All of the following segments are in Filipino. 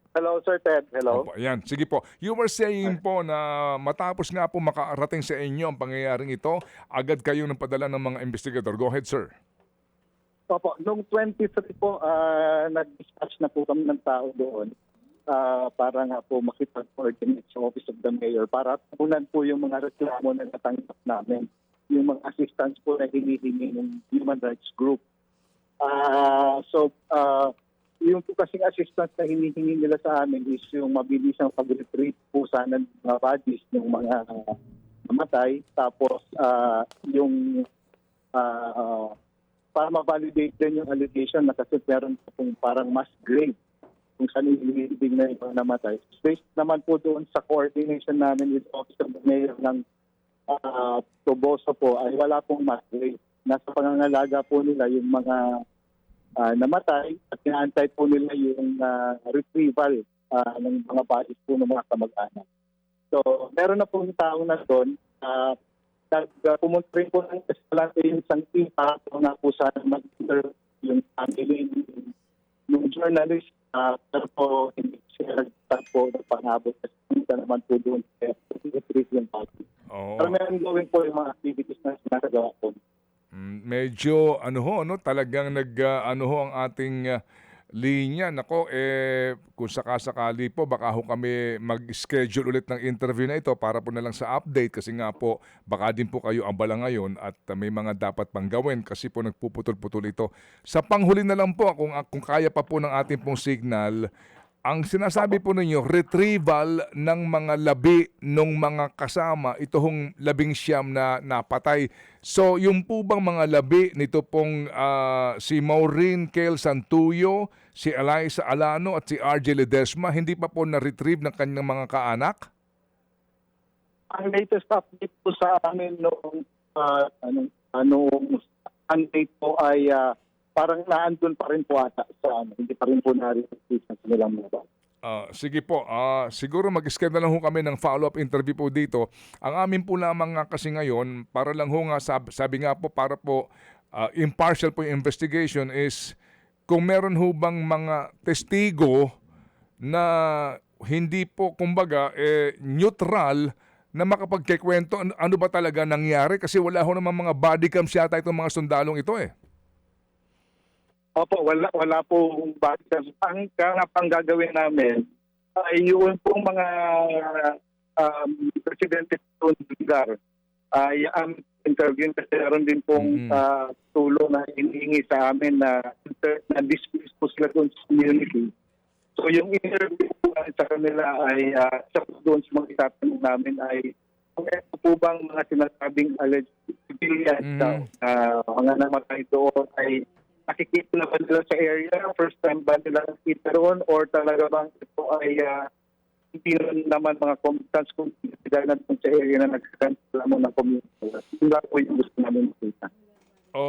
Hello, Sir Ted. Hello. Opo, ayan. Sige po. You were saying po na matapos nga po makarating sa inyo ang pangyayaring ito, agad kayong napadala ng mga investigador. Go ahead, sir. Opo, noong 23 po, nag-dispatch na po kami ng tao doon para nga po makipag-coordinate sa Office of the Mayor para tugunan po yung mga reklamo na natanggap namin, yung mga assistance po na hinihingi ng human rights group. Yung po kasing assistance na hinihingi nila sa amin is yung mabilisang pag-retrieve po sana ng mga bodies ng mga namatay. Tapos yung para ma-validate din yung allegation na kasi meron pong parang mass grave kung saan ililibing na yung mga namatay. Based naman po doon sa coordination namin with Office of the Mayor ng Toboso po ay wala pong mass grave. Nasa pangangalaga po nila yung mga namatay at inaantay po nila yung retrieval ng mga bodies po ng mga kamag-anak. So, meron na pong tao na doon. Pumunta rin po ng eskalante yung isang team para po nga po sana mag-interview yung family yung journalist. Pero po, hindi sila nagtatag po ng pangabot kasi punta naman po doon sa retrieve yung body. Oo. Pero meron gawin po yung mga activities na sinasagawa po. Medyo talagang ang ating linya. Nako, kung sakasakali po, baka ho kami mag-schedule ulit ng interview na ito para po na lang sa update kasi nga po, baka din po kayo abala ngayon at may mga dapat pang gawin kasi po nagpuputol-putol ito. Sa panghuli na lang po, kung kaya pa po ng ating pong signal, ang sinasabi po ninyo, retrieval ng mga labi ng mga kasama, ito hong 19 na napatay. So, yung po bang mga labi nito pong si Maureen Kale Santuyo, si Eliza Alano at si RJ Ledesma, hindi pa po na-retrieve ng kanyang mga kaanak? Ang latest update po sa amin noong update po ay parang naandun pa rin po ata sa hindi pa rin po na-retrieve sa kanilang mga bata. Sige po, siguro mag-schedule na lang ho kami ng follow-up interview po dito. Ang amin po lamang nga kasi ngayon, para lang ho nga, sabi nga po, para po impartial po yung investigation is kung meron ho bang mga testigo na hindi po, kumbaga, neutral na makapagkikwento ano ba talaga nangyari kasi wala ho naman mga body cams yata itong mga sundalong ito eh. Opo, wala po bakit. Ang pang gagawin namin ay yung pong mga presidente ng lugar ay ang interview kasi meron din pong tulong na hinihingi sa amin na dismiss po sila doon sa community. So yung interview po sa kanila ay sa doon sa mga itatanong namin ay kung ito po bang mga sinasabing alleged civilians mga namatay doon ay nakikita na ba nila sa area? First time ba nila nakikita roon? Or talaga bang ito ay hindi naman mga combatants kung sila na sa area na nagkakansala mo ng community? Hindi po yung gusto namin makita.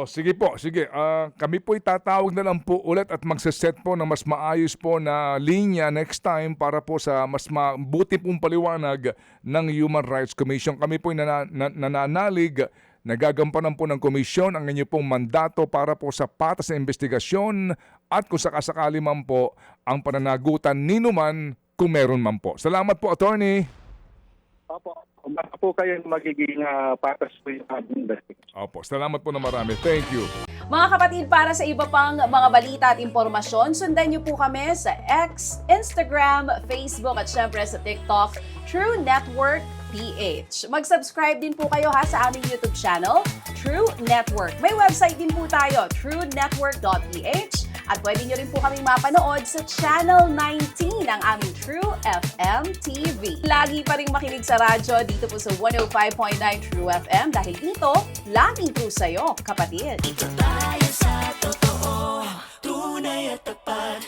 Sige po, sige. Kami po itatawag na lang po ulit at magsaset po ng mas maayos po na linya next time para po sa mas mabuti pong paliwanag ng Human Rights Commission. Kami po nananalig nagagampanan po ng komisyon ang inyo pong mandato para po sa patas na investigasyon at kung sakasakali man po ang pananagutan ninuman kung meron man po. Salamat po, Attorney. Opo, baka po kayo magiging patas po yung ating investigation. Opo, salamat po na marami. Thank you. Mga kapatid, para sa iba pang mga balita at impormasyon, sundan niyo po kami sa X, Instagram, Facebook at syempre sa TikTok, True Network PH. Mag-subscribe din po kayo sa aming YouTube channel, True Network. May website din po tayo, truenetwork.ph at pwede nyo rin po kaming mapanood sa Channel 19 ng aming True FM TV. Lagi pa rin makinig sa radyo dito po sa 105.9 True FM dahil dito, laging true sa'yo, kapatid. Ito tayo sa totoo, tunay at tapat.